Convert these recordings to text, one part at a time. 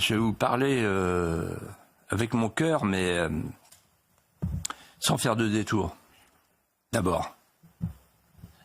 je vais vous parler avec mon cœur, mais sans faire de détour. D'abord,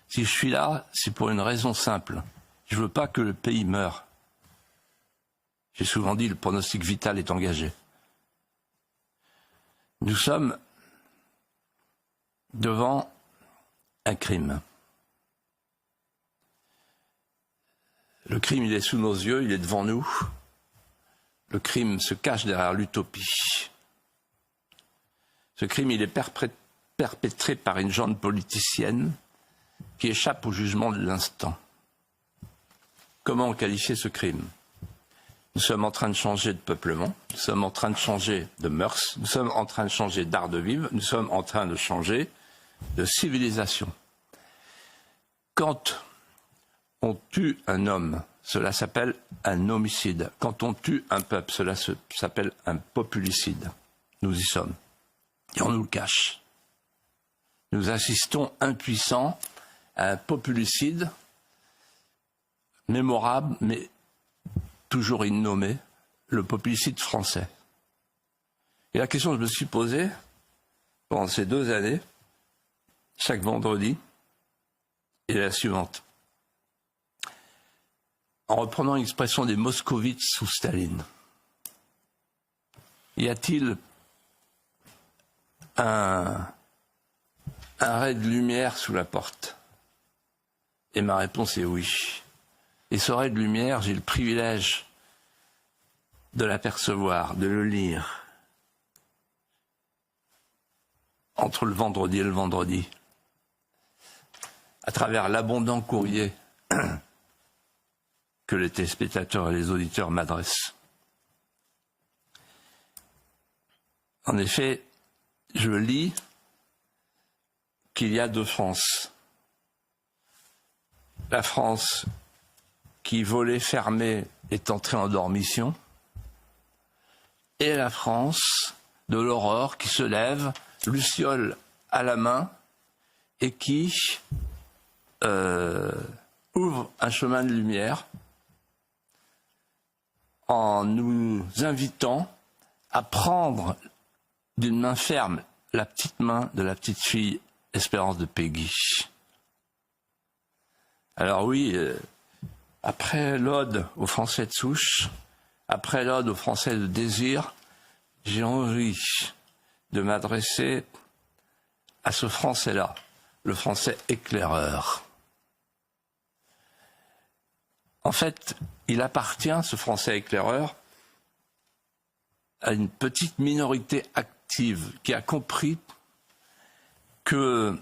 si je suis là, c'est pour une raison simple. Je ne veux pas que le pays meure. J'ai souvent dit, le pronostic vital est engagé. Nous sommes devant un crime. Le crime, il est sous nos yeux, il est devant nous. Le crime se cache derrière l'utopie. Ce crime, il est perpétré par une gente politicienne qui échappe au jugement de l'instant. Comment qualifier ce crime? Nous sommes en train de changer de peuplement, nous sommes en train de changer de mœurs, nous sommes en train de changer d'art de vivre, nous sommes en train de changer de civilisation. Quand on tue un homme, cela s'appelle un homicide. Quand on tue un peuple, cela s'appelle un populicide. Nous y sommes. Et on nous le cache. Nous assistons impuissants à un populicide mémorable, mais toujours innommé, le populicide français. Et la question que je me suis posée pendant ces 2 années, chaque vendredi, est la suivante. En reprenant l'expression des moscovites sous Staline, y a-t-il un ray de lumière sous la porte? Et ma réponse est oui. Et ce ray de lumière, j'ai le privilège de l'apercevoir, de le lire, entre le vendredi et le vendredi, à travers l'abondant courrier que les téléspectateurs et les auditeurs m'adressent. En effet, je lis qu'il y a 2 France. La France qui, volée fermée, est entrée en dormition, et la France de l'aurore qui se lève, luciole à la main, et qui ouvre un chemin de lumière en nous invitant à prendre d'une main ferme la petite main de la petite fille Espérance de Péguy. Alors oui, après l'ode aux Français de souche, après l'ode aux Français de désir, j'ai envie de m'adresser à ce Français-là, le Français éclaireur. En fait, il appartient, ce Français éclaireur, à une petite minorité active qui a compris que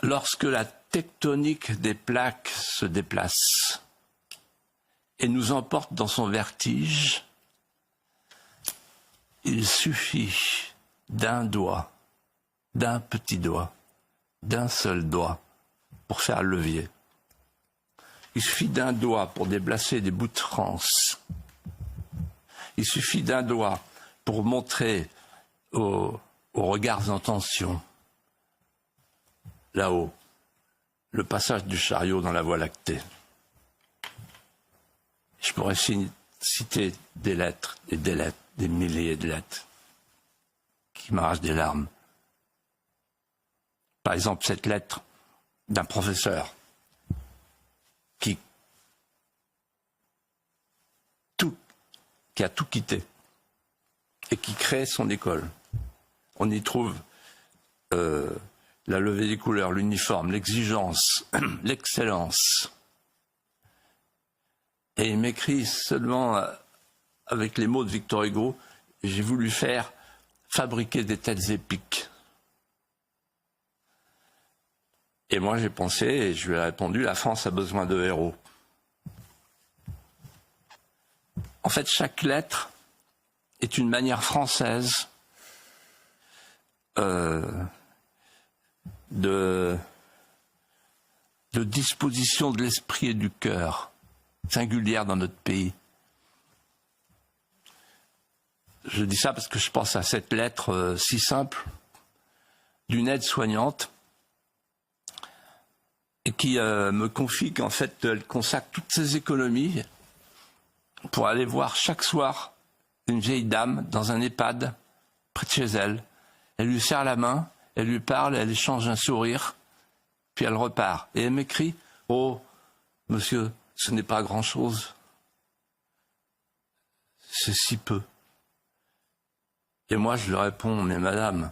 lorsque la tectonique des plaques se déplace et nous emporte dans son vertige, il suffit d'un doigt, d'un petit doigt, d'un seul doigt pour faire levier. Il suffit d'un doigt pour déplacer des bouts de France. Il suffit d'un doigt pour montrer aux regards en tension, là-haut, le passage du chariot dans la Voie lactée. Je pourrais citer des lettres, et des lettres, des milliers de lettres, qui m'arrachent des larmes. Par exemple, cette lettre d'un professeur qui a tout quitté et qui crée son école. On y trouve la levée des couleurs, l'uniforme, l'exigence, l'excellence. Et il m'écrit seulement avec les mots de Victor Hugo, j'ai voulu faire fabriquer des têtes épiques. Et moi j'ai pensé, et je lui ai répondu, la France a besoin de héros. En fait, chaque lettre est une manière française de disposition de l'esprit et du cœur, singulière dans notre pays. Je dis ça parce que je pense à cette lettre si simple d'une aide-soignante et qui me confie qu'en fait elle consacre toutes ses économies pour aller voir chaque soir une vieille dame dans un EHPAD près de chez elle. Elle lui serre la main, elle lui parle, elle échange un sourire, puis elle repart. Et elle m'écrit « Oh, monsieur, ce n'est pas grand-chose. C'est si peu. » Et moi, je lui réponds « Mais madame,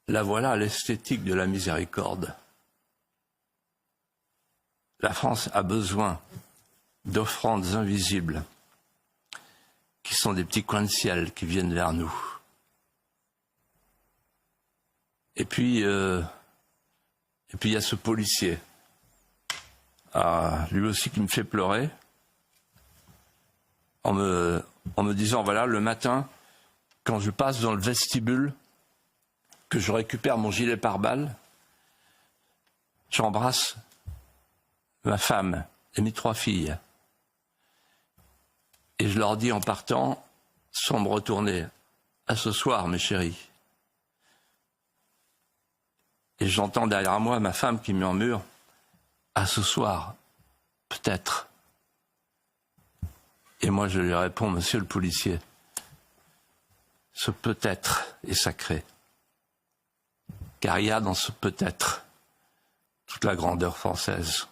la voilà l'esthétique de la miséricorde. La France a besoin d'offrandes invisibles qui sont des petits coins de ciel qui viennent vers nous. » Et puis, il y a ce policier, lui aussi qui me fait pleurer, en me disant, voilà, le matin, quand je passe dans le vestibule, que je récupère mon gilet pare-balles, j'embrasse ma femme et mes 3 filles. Et je leur dis en partant, sans me retourner, à ce soir, mes chéris. Et j'entends derrière moi ma femme qui murmure « À ce soir, peut-être ». Et moi je lui réponds « Monsieur le policier, ce peut-être est sacré. Car il y a dans ce peut-être toute la grandeur française.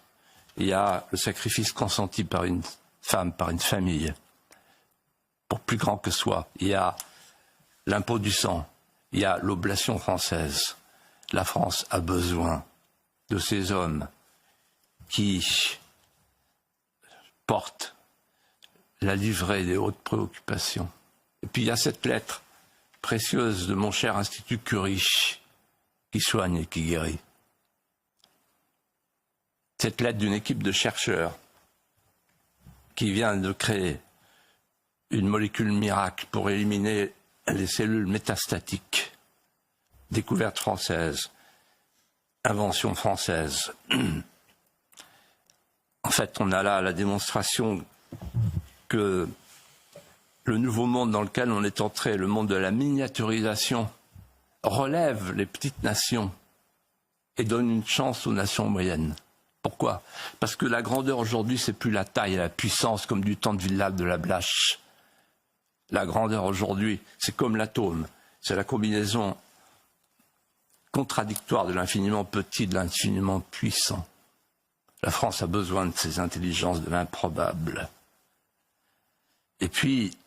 Il y a le sacrifice consenti par une femme, par une famille, pour plus grand que soi. Il y a l'impôt du sang, il y a l'oblation française. La France a besoin de ces hommes qui portent la livrée des hautes préoccupations. Et puis il y a cette lettre précieuse de mon cher Institut Curie qui soigne et qui guérit. Cette lettre d'une équipe de chercheurs qui vient de créer une molécule miracle pour éliminer les cellules métastatiques. Découverte française, invention française. En fait, on a là la démonstration que le nouveau monde dans lequel on est entré, le monde de la miniaturisation, relève les petites nations et donne une chance aux nations moyennes. Pourquoi? Parce que la grandeur aujourd'hui, c'est plus la taille et la puissance comme du temps de Villal de la Blache. La grandeur aujourd'hui, c'est comme l'atome, c'est la combinaison contradictoire de l'infiniment petit et de l'infiniment puissant. La France a besoin de ces intelligences de l'improbable. Et puis,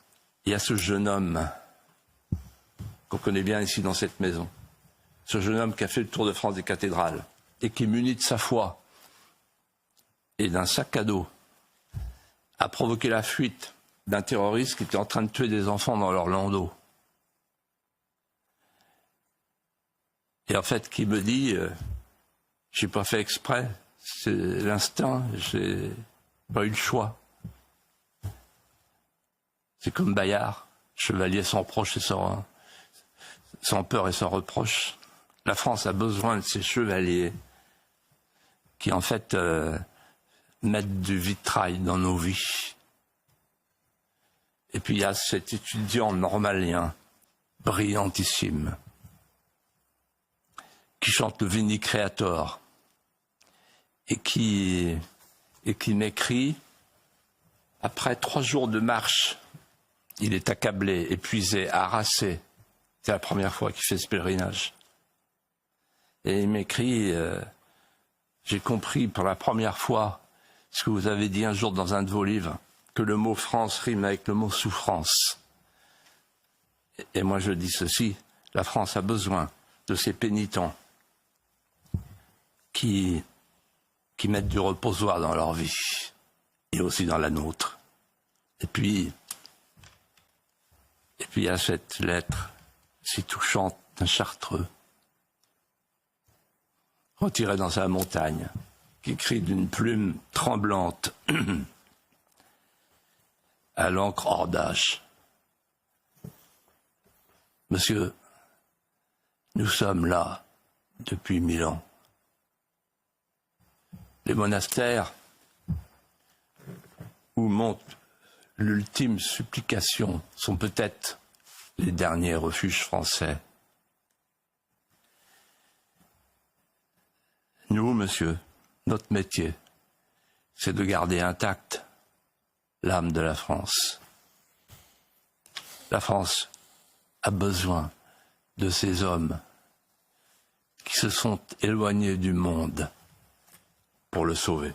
il y a ce jeune homme qu'on connaît bien ici dans cette maison. Ce jeune homme qui a fait le tour de France des cathédrales et qui, muni de sa foi et d'un sac à dos, a provoqué la fuite d'un terroriste qui était en train de tuer des enfants dans leur landau. Et en fait, qui me dit, j'ai pas fait exprès, c'est l'instinct, j'ai pas eu le choix. C'est comme Bayard, chevalier sans reproche et sans peur et sans reproche. La France a besoin de ces chevaliers qui, en fait, mettent du vitrail dans nos vies. Et puis il y a cet étudiant normalien, brillantissime, qui chante le Veni Creator et qui m'écrit, après 3 jours de marche, il est accablé, épuisé, harassé. C'est la première fois qu'il fait ce pèlerinage. Et il m'écrit, j'ai compris pour la première fois ce que vous avez dit un jour dans un de vos livres, que le mot France rime avec le mot souffrance. Et moi je dis ceci, la France a besoin de ces pénitents qui mettent du reposoir dans leur vie, et aussi dans la nôtre. Et puis il y a cette lettre si touchante d'un Chartreux, retiré dans sa montagne, qui écrit d'une plume tremblante à l'encre hors d'âge. Monsieur, nous sommes là depuis 1000 ans. Les monastères où monte l'ultime supplication sont peut-être les derniers refuges français. Nous, monsieur, notre métier, c'est de garder intact l'âme de la France. La France a besoin de ces hommes qui se sont éloignés du monde pour le sauver.